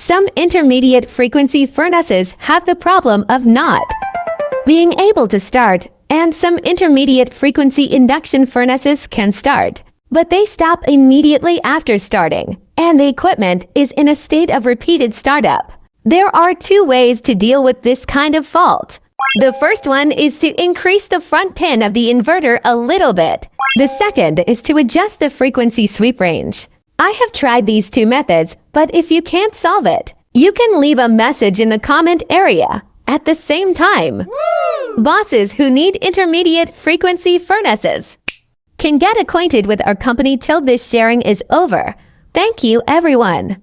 Some intermediate frequency furnaces have the problem of not being able to start, and some intermediate frequency induction furnaces can start, but they stop immediately after starting, and the equipment is in a state of repeated startup. There are two ways to deal with this kind of fault. The first one is to increase the front pin of the inverter a little bit. The second is to adjust the frequency sweep range. I have tried these two methods, but if you can't solve it, you can leave a message in the comment area. At the same time, bosses who need intermediate frequency furnaces can get acquainted with our company till this sharing is over. Thank you, everyone.